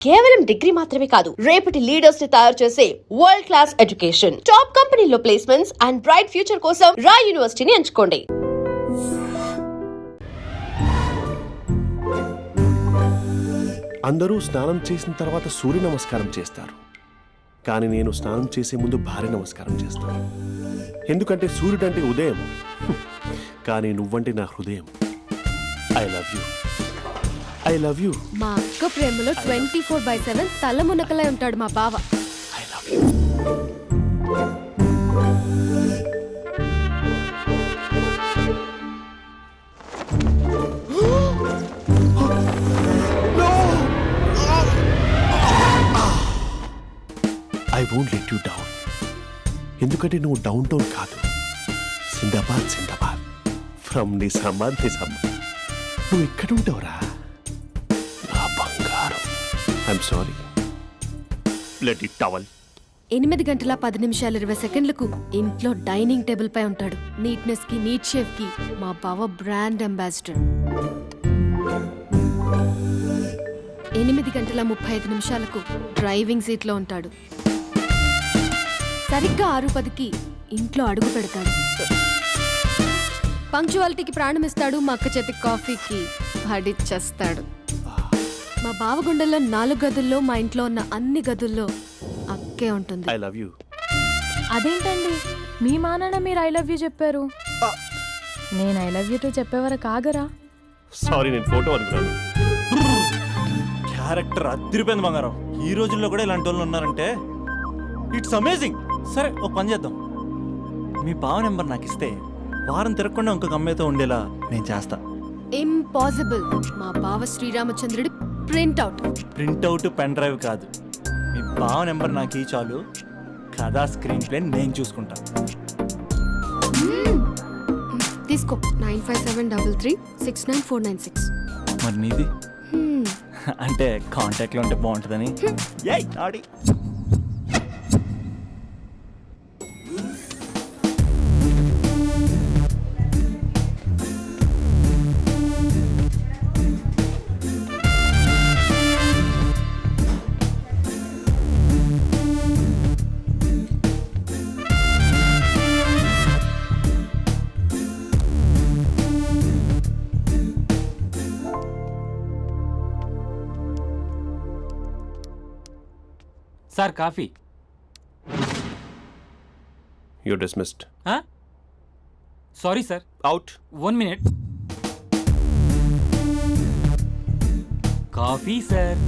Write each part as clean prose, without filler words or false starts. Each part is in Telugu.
కేవలం డిగ్రీ మాత్రమే కాదు, రేపటి లీడర్స్ ని తయారు చేసే వరల్డ్ క్లాస్ ఎడ్యుకేషన్. టాప్ కంపెనీలో ప్లేస్మెంట్స్ అండ్ బ్రైట్ ఫ్యూచర్ కోసం రాయ్ యూనివర్సిటీని ఎంచుకోండి. అందరూ స్నానం చేసిన తర్వాత సూర్య నమస్కారం చేస్తారు, కానీ నేను స్నానం చేసే ముందు భార్య నమస్కారం చేస్తాను. ఎందుకంటే సూర్యుడు అంటే ఉదయం, కానీ నువ్వంటే నా హృదయం. I love you, I love you. మా అక్క ప్రేమలో 24/7 తల మునకలై ఉంటాడు మా బావ. I love you. I won't let you down. ఎందుకంటే నువ్వు డౌన్ టౌన్ కాదు, జిందాబాద్ జిందాబాద్ ఫ్రమ్ నిజామాబాద్ నిజామాబాద్. నువ్వు ఎక్కడ ఉంటావురా నా బంగారం? I'm sorry, let it towel. 8 గంటల 10 నిమిషాలు 20 సెకండ్లకు ఇంట్లో డైనింగ్ టేబుల్ పై ఉంటాడు. నీట్నెస్ కి, నీట్ షేఫ్ కి మా బావ బ్రాండ్ అంబాసిడర్. 8 గంటల 35 నిమిషాలకు డ్రైవింగ్ సీట్ లో ఉంటాడు. సరిగ్గా 6:10కి ఇంట్లో అడుగు పెడతాడు. పంక్చువాలిటీకి ప్రాణం ఇస్తాడు. మా అక్క చేతి కాఫీకి పడిచ్చేస్తాడు. మా బావ గుండెల్లో 4 గదుల్లో, మా ఇంట్లో ఉన్న అన్ని గదుల్లో అక్కే ఉంటుంది. I love you. అదేంటండి మీ మా నాన్న మీరు ఐ లవ్ యూ చెప్పారు, నేను ఐ లవ్ యూ టు చెప్పేవరకు ఆగరా? సారీ, నేను ఫోటో అనుకున్నాను. క్యారెక్టర్ అదిరిపోయింది బంగారం. ఈ రోజుల్లో కూడా ఇలాంటి వాళ్ళు ఉన్నారంటే ఇట్స్ అమేజింగ్. సరే, ఒక పని చేద్దాం. మీ బావ నెంబర్ నాకు ఇస్తే వారం తిరగకుండా ఇంకొక అమ్మాయితో ఉండేలా నేను చేస్తా. ఇంపాసిబుల్. మా బావ శ్రీరామచంద్రుడి ప్రింట్అవుట్. ప్రింట్అవుట్ పెన్ డ్రైవ్ కాదు, మీ బావ నెంబర్ నాకు ఈ చాలు. కథా స్క్రీన్ ప్లే నేను చూసుకుంటా. తీసుకో. 9573369496. మరి నీది? అంటే కాంటాక్ట్లో ఉంటే బాగుంటుందని. ఏయ్ ఆడి sir coffee. You dismissed. Sorry sir. Out. 1 minute. Coffee sir.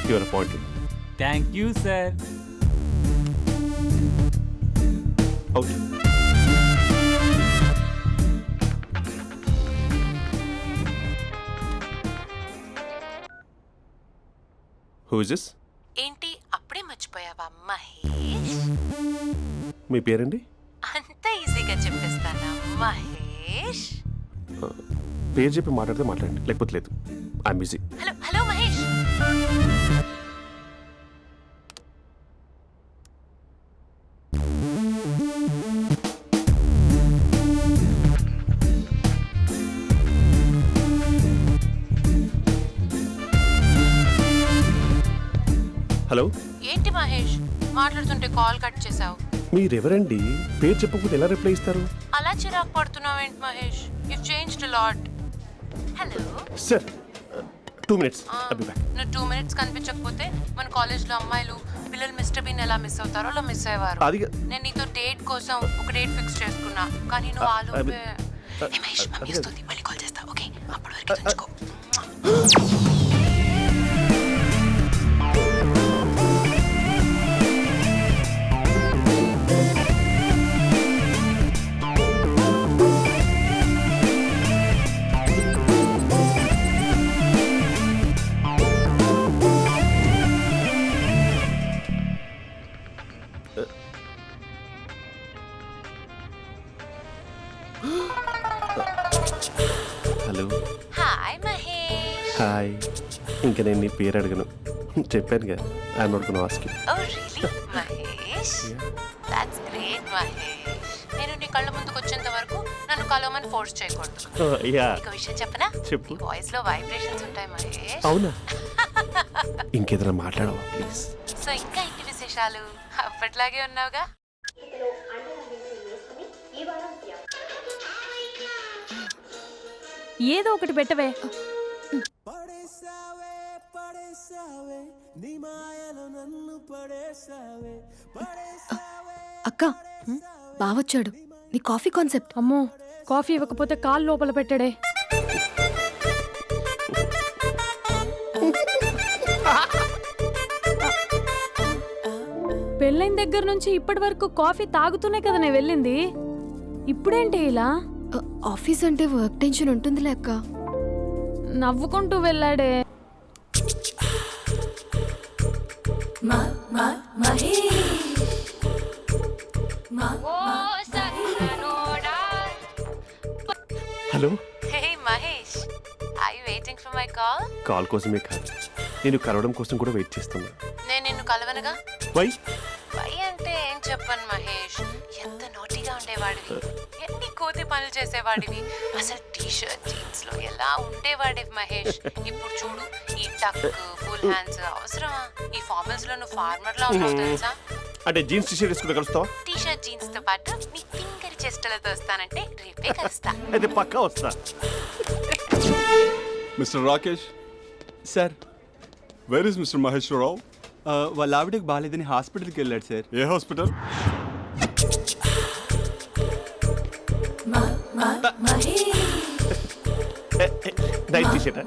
You are appointed. Thank you sir. Out. Who is this? ఏంటి అప్పుడే మర్చిపోయావా మహేష్? మీ పేరండి? అంత ఈజీగా చెప్పేస్తానా మహేష్? పేరు చెప్పి మాట్లాడితే మాట్లాడండి, లేకపోతే లేదు. I'm busy. Hello hello Mahesh. Hello. ఏంటి మహేష్ మాట్లాడుతుంటే కాల్ కట్ చేసావు? మీరెవరండి? పేరు చెప్పకపోతే ఎలా రిప్లై ఇస్తారు? అలా చిరాకు పడుతున్నావు ఏంటి Mahesh? You changed a lot. Hello sir, 2 minutes. I'll be back. నువ్వు 2 minutes కనిపించకపోతే మన కాలేజ్లో అమ్మాయిలు పిల్లలు మిస్టర్ బీన్ ఎలా మిస్ అవుతారో అలా మిస్ అయ్యేవారు. అది నేను నీతో డేట్ కోసం ఒక డేట్ ఫిక్స్ చేసుకున్నా, కానీ నువ్వు ఆలోపే. మహేష్ మమ్మీ వస్తుంది, మళ్ళీ కాల్ చేస్తా. ఓకే, అప్పటి వరకు ఉంచుకో. హలో. హాయ్ మహేష్. హాయ్. ఇంకా నేను నీ పేరు అడగను, చెప్పానుగా. I'm not gonna ask you. Oh really Mahesh? That's great Mahesh. నేను నీ కళ్ళ ముందుకు వచ్చేంత వరకు నన్ను కలవమని ఫోర్స్ చేయకూడదు. యా నీకు విషయం చెప్పనా? చెప్పు. నీ వాయిస్ లో వైబ్రేషన్స్ ఉంటాయి మహేష్. అవునా? ఇంకేదైనా మాట్లాడవా ప్లీజ్? సో ఇంకా ఇంటి విశేషాలు అప్పట్లాగే ఉన్నావుగా. ఏదో ఒకటి పెట్టవే. అక్క బావొచ్చాడు. నీ కాఫీ కాన్సెప్ట్. అమ్మో, కాఫీ ఇవ్వకపోతే కాలు లోపల పెట్టడే. పెళ్ళైన దగ్గర నుంచి ఇప్పటి వరకు కాఫీ తాగుతూనే కదా నేను వెళ్ళింది. ఇప్పుడేంటి ఇలా? ఆఫీస్ అంటే వర్క్ టెన్షన్ ఉంటుందిలే అక్క. నవ్వుకుంటూ వెళ్ళాడే. Hello, hey Mahesh, I waiting for my call. కాల్ కోసమే కాదు, నేను కలవడం కోసం కూడా వెయిట్ చేస్తున్నా. నేను నిన్ను కలవనుగా. వై? వై అంటే ఏం చెప్పను మహేష్, ఎంత నోటిగా ఉండేవాడివి, ఎన్ని కోతి పనులు చేసేవాడివి, అసలు టీ షర్ట్ జీన్స్ లో ఎలా ఉండేవాడివి మహేష్. ఇప్పుడు చూడు, ఈ టక్ ఫుల్ హ్యాండ్స్ అవసరమా? ఈ ఫార్మల్స్ లో నువ్వు ఫార్మర్ లా ఉన్నావు తెలుసా? అంటే జీన్స్ టీ షర్ట్ వేసుకుంటే కలుస్తావా? టీ షర్ట్ జీన్స్ తో పాటు నీ ఫింగర్ చెస్టలతో వస్తానంటే రేపే కలుస్తా. అయితే పక్కా వస్తా. Mister Rakesh, sir, where is mister Maheshwararao? వాళ్ళ ఆవిడకి బాగాలేదని హాస్పిటల్కి వెళ్ళాడు సార్. ఏ హాస్పిటల్? Night T shirt.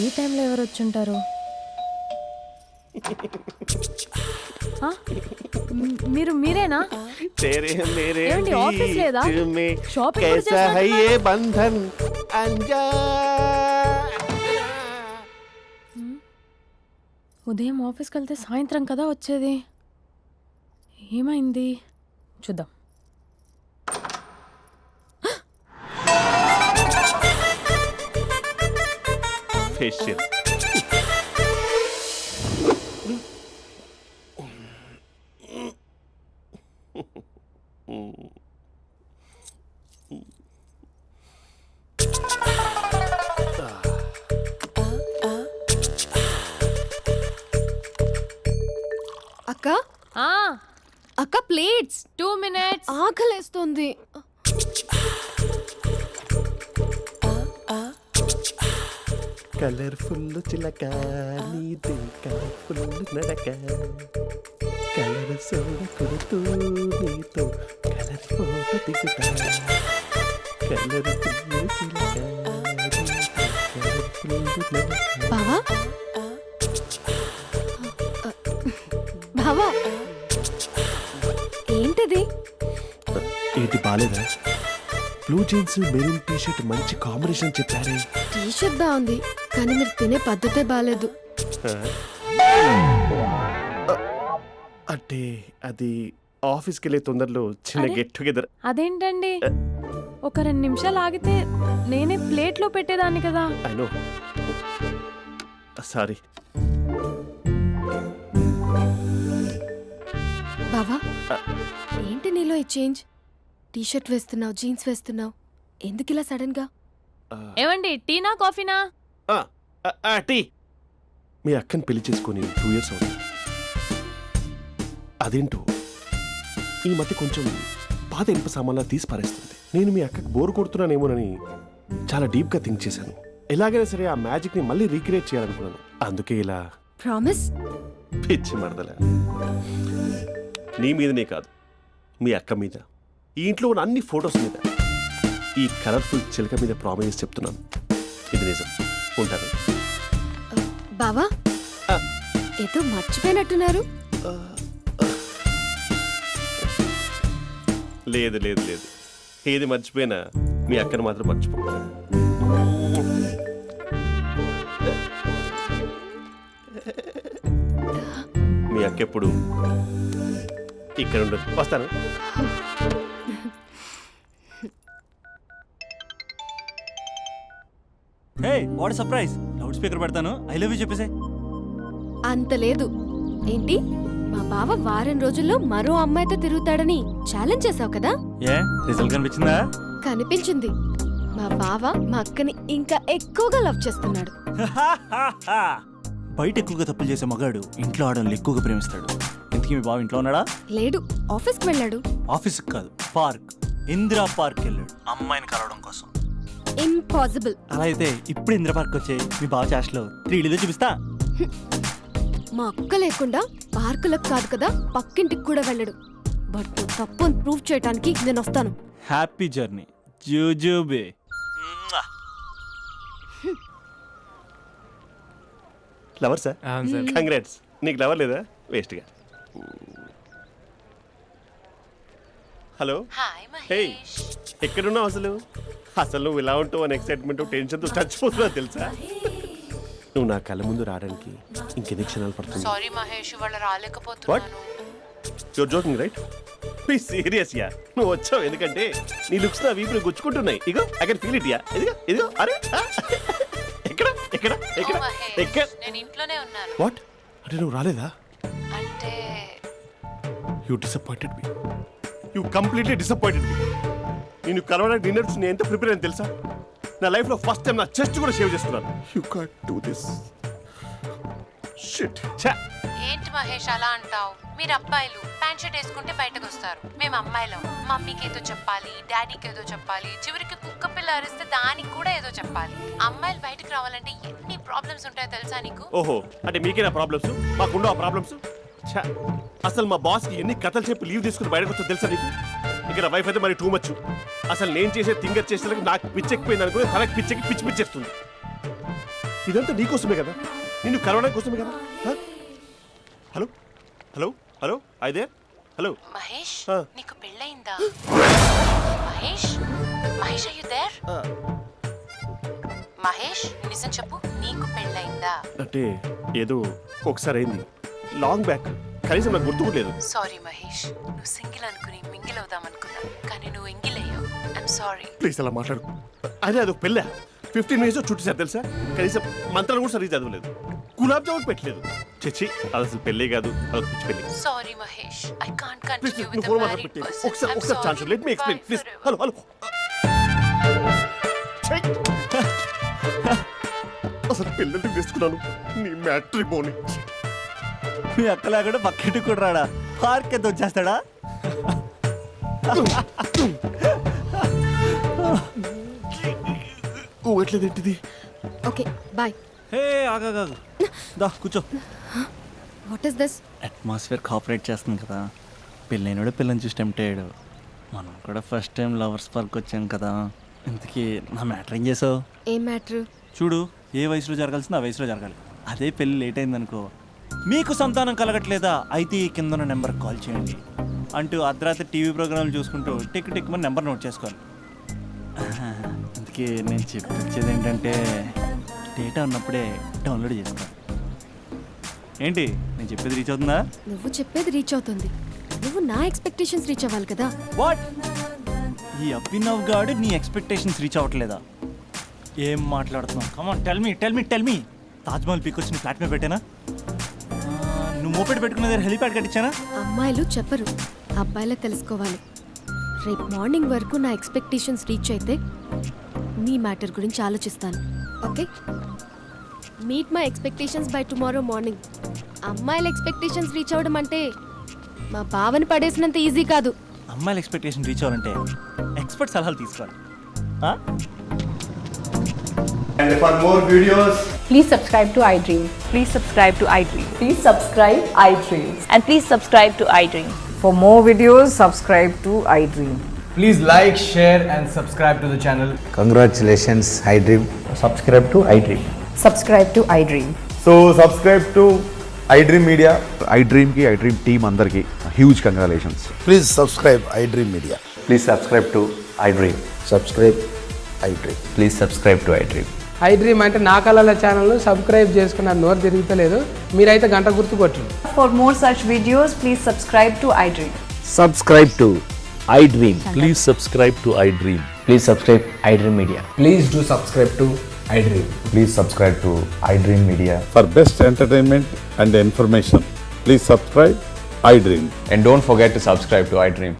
ఈ టైంలో ఎవరు వచ్చుంటారు? మీరేనా? ఏమండి, ఆఫీస్ లేదా? షాపింగ్ కూడా చేస్తున్నారు? ఉదయం ఆఫీస్కి వెళ్తే సాయంత్రం కదా వచ్చేది. ఏమైంది చూద్దాం. ఫేషియల్. అక్క అక్క ప్లేట్స్. 2 minutes. ఆకలేస్తుంది. కలర్ఫుల్ చిలక నీదే కలర్ఫుల్ నడక, కలర్ సోడ కొడుతూ నీతో కలర్ ఫోటో దిగుతా, కలర్ఫుల్ చిలక బావా బావా ఏంటిది? ఏంటి బాలేదా? Blue jeans maroon T shirt మంచి కాంబినేషన్ చెప్పారే. టీ షర్ట్ బాగుంది కానీ మీరు తినే పద్ధతే బాలేదు. అంటే అది ఆఫీస్కి వెళ్ళే తొందరలో చిన్న అరే? Get together. అదేంటండి, ఒక 2 నిమిషాలు ఆగితే నేనే ప్లేట్లో పెట్టేదాన్ని కదా. I know, sorry. బావా ఏంటి నీలో ఈ చేంజ్? టీ షర్ట్ వేస్తున్నావు, జీన్స్ వేస్తున్నావు, ఎందుకు ఇలా సడన్ గా? ఏమండి, టీనా కాఫీనా? టీ మీ అక్కని పెళ్లి చేసుకొని 2 years అవుతుంది. అదేంటో ఈ మధ్య కొంచెం పాత ఇనుప సామాన్లా తీసి పారేస్తుంది. నేను మీ అక్కకు బోర్ కొడుతున్నానేమోనని చాలా డీప్గా థింక్ చేశాను. ఎలాగైనా సరే ఆ మ్యాజిక్ని మళ్ళీ రీక్రియేట్ చేయాలనుకున్నాను. అందుకే ఇలా ప్రామిస్? పిచ్చి మరదల, నీ మీదనే కాదు, మీ అక్క మీద, ఈ ఇంట్లో ఉన్న అన్ని ఫొటోస్ మీద, ఈ కలర్ఫుల్ చిలక మీద ప్రామిస్ చెప్తున్నాను. ఇది నిజం. ఉంటాను. బావా, ఆ. ఏదో మర్చిపోయినట్టున్నారు. లేదు లేదు లేదు, ఏది మర్చిపోయినా మీ అక్కను మాత్రం మర్చిపో. మీ అక్క ఎప్పుడు ఇక్కడ ఉండదు. వస్తాను. Hey what surprise. Loud speaker పెడతాను, ఐ లవ్ యూ చెప్పేసే. అంత లేదు. ఏంటి, మా బావ వారం రోజుల్లో మరో అమ్మాయితో తిరుగుతాడని ఛాలెంజ్ చేసావు కదా? ఏ రిజల్ట్ కనిపించిందా? కనిపించింది. మా బావ మా అక్కని ఇంకా ఎక్కువగా లవ్ చేస్తున్నాడు. బయట ఎక్కువగా తప్పులు చేసే మగాడు ఇంట్లో ఆడవాళ్ళు ఎక్కువగా ప్రేమిస్తాడు. ఇంతకీ మీ బావ ఇంట్లో ఉన్నాడా? లేడు, ఆఫీస్కి వెళ్ళాడు. ఆఫీస్కి కాదు, పార్క్, ఇందిరా పార్క్ వెళ్ళాడు అమ్మాయిని కలవడం కోసం. ఇంపాసిబుల్. అలా అయితే ఇప్పుడు ఇందిరా పార్క్ వచ్చే మీ బావ చాష్లో 3Dలో చూపిస్తా. మా అక్క లేకుండా పార్కులకు కాదు కదా, పక్కింటికి కూడా వెళ్ళడు. బట్ నువ్వు తప్పు ప్రూవ్ చేయడానికి నేను వస్తాను. హ్యాపీ జర్నీ జూజూబే. Lover sir? కంగ్రాట్స్. నీకు లవర్ లేదా? వేస్ట్గా. హలో. Hi hey, Mahesh. ఎక్కడున్నావు అసలు? అసలు నువ్వు ఇలా ఉంటావు అని ఎక్సైట్మెంట్ టెన్షన్తో చచ్చిపోతున్నా తెలుసా? నువ్వు నా కళ్ళ ముందు రావడానికి ఇంకెన్ని క్షణాలు పడుతుంది? సారీ మహేష్, వాళ్ళు రాలేకపోతున్నాను. Your joking right? Please serious ya. నువ్వు వచ్చావు ఎందుకంటే నీ లుక్స్ నా వీపుని గుచ్చుకుంటున్నాయి. ఇగో I can feel it ya. ఇదిగో ఇదిగో. అరే ఎక్కడ ఎక్కడ ఎక్కడ ఓ మహేష్, ఎక్కడ? నేను ఇంట్లోనే ఉన్నాను. వాట్ అంటే నువ్వు రాలేదా? అంటే you disappointed me. You completely disappointed me. నేను కలవడానికి డిన్నర్స్ నేను ఎంత ప్రిపేర్ అని తెలుసా? నా లైఫ్లో ఫస్ట్ టైం నా చెస్ట్ కూడా సేవ్ చేస్తున్నాను. You can't do this. Shit. ఛా. ఏంటి మహేష్ అలా అంటావు? మీరు అబ్బాయిలు ప్యాంట్ షర్ట్ వేసుకుంటే బయటకు వస్తారు. మేము అమ్మాయిలం, మమ్మీకి ఏదో చెప్పాలి, డాడీకి ఏదో చెప్పాలి, చివరికి కుక్క పిల్ల అరిస్తే దానికి కూడా ఏదో చెప్పాలి. అమ్మాయిలు బయటకు రావాలంటే ఎన్ని ప్రాబ్లమ్స్ ఉంటాయో తెలుసా నీకు? ఓహో, అంటే మీకేనా ప్రాబ్లమ్స్? మాకుండా ఆ ప్రాబ్లమ్స్? ఛా. అసలు మా బాస్కి ఎన్ని కథలు చెప్పి లీవ్ తీసుకుని బయటకు వచ్చా తెలుసా నీకు? ఇక్కడ వైఫ్ అయితే మరి టూ మచ్. అసలు నేను చేసే థింగర్ చేసేందుకు నాకు పిచ్చెక్కిపోయింది అనుకుని తనకి పిచ్చెక్కి పిచ్చి పిచ్చేస్తుంది. ఇదంతా నీకోసమే కదా, నిన్ను కలవడానికి కోసమే కదా. హలో హలో హలో అయితే హలో మహేష్, ఆ. నీకు పెళ్ళయిందా? Mahesh, Mahesh are you there? Mahesh నిజం చెప్పు, నీకు పెళ్ళయిందా? అంటే ఏదో ఒకసారి అయింది, లాంగ్ బ్యాక్. కనీసం నాకు గుర్తు కూడా లేదు. సారీ మహేష్, నువ్వు సింగిల్ అనుకుని మింగిల్ అవుదాం అనుకున్నా, కానీ నువ్వు ఎంగిల్ అయ్యావు. I'm sorry. ప్లీజ్ అలా మాట్లాడు. అదే అదొక పెళ్ళా? 15 minutes చుట్టేసారు తెలుసా? కనీసం మంత్రాలు కూడా సరిగ్గా చదవలేదు, గులాబ్ జామున్ పెట్టలేదు. చచ్చి, అది అసలు పెళ్ళే కాదు, అదొక పిచ్చి పెళ్ళి. Sorry Mahesh, I can't please continue with నువ్వు ద ఫోన్ మ్యారీడ్ మాట్లాడి పర్సన్. ఒకసారి chance let me explain please. Hello hello. అసలు పిల్లల్ని తీసుకున్నాను నీ మ్యాట్రీ బోని. మీ అక్కలా కూడా పక్కింటి కూడా రాడా? పార్క్ ఎంత వచ్చేస్తాడా? ఓ ఎట్లేదేంటిది? Okay bye. హే ఆగా దా కూర్చో. What is this? Atmosphere cooperate చేస్తుంది కదా. పెళ్ళైనడు పిల్లని చూసి టెంప్ట్ అయ్యాడు. మనం కూడా ఫస్ట్ టైం లవర్స్ పార్క్ వచ్చాం కదా. ఇంతకీ నా మ్యాటర్ ఏం చేసావు? ఏం మ్యాటర్? చూడు, ఏ వయసులో జరగాల్సిందో ఆ వయసులో జరగాలి. అదే పెళ్ళి లేట్ అయిందనుకో, మీకు సంతానం కలగట్లేదా అయితే ఈ కింద ఉన్న నెంబర్కి కాల్ చేయండి అంటూ అర్ధరాత్రి టీవీ ప్రోగ్రాంలు చూసుకుంటూ టిక్ టిక్ మన నెంబర్ నోట్ చేసుకోవాలి. అందుకే నేను చెప్పేది ఏంటంటే డేటా ఉన్నప్పుడే డౌన్లోడ్ చేసుకోవాలి. ఏంటి నేను చెప్పేది రీచ్ అవుతుందా? నువ్వు చెప్పేది రీచ్ అవుతుంది, నువ్వు నా ఎక్స్పెక్టేషన్స్ రీచ్ అవ్వాలి కదా. వాట్? ఈ అభినవ్ గాడు నీ ఎక్స్పెక్టేషన్స్ రీచ్ అవ్వట్లేదా? ఏం మాట్లాడుతున్నావు? Come on tell me. Taj Mahal peak వచ్చి నీ ఫ్లాట్ మీద పెట్టానా? నువ్వు మోపెట్ పెట్టుకున్న దగ్గర హెలిప్యాడ్ కట్టించానా? అమ్మాయిలు చెప్పరు, అబ్బాయిలే తెలుసుకోవాలి. రేపు మార్నింగ్ వరకు నా ఎక్స్పెక్టేషన్స్ రీచ్ అయితే నీ మ్యాటర్ గురించి ఆలోచిస్తాను. Okay meet my expectations by tomorrow morning. అమ్మాయిల ఎక్స్పెక్టేషన్స్ రీచ్ అవ్వడం అంటే మా బావని పడేసినంత ఈజీ కాదు. అమ్మాయిల ఎక్స్పెక్టేషన్ రీచ్ అవ్వాలంటే ఎక్స్పర్ట్ సలహాలు తీసుకోవాలి. ఆ? And for more videos, Please subscribe to iDream. Please subscribe to iDream. Please subscribe iDream. And please subscribe to iDream. For more videos, subscribe to iDream. please like, share, and subscribe to the channel. Congratulations, iDream. Subscribe to iDream. Subscribe to iDream. So, subscribe to iDream Media. iDream ki iDream team andarki huge congratulations. Please subscribe iDream Media. Please subscribe to iDream. Subscribe iDream. Please subscribe to iDream. iDream అంటే నా కళల ఛానల్ సబ్స్క్రైబ్ చేసుకున్న నోరు తిరుగుతలేదు. మీరైతే గంట గుర్తు కొట్టండి. For more such videos, please subscribe to iDream. Subscribe to iDream. Please subscribe to iDream. Please subscribe iDream Media. Please do subscribe to iDream. Please subscribe to iDream Media. For best entertainment and information, please subscribe iDream. And don't forget to subscribe to iDream.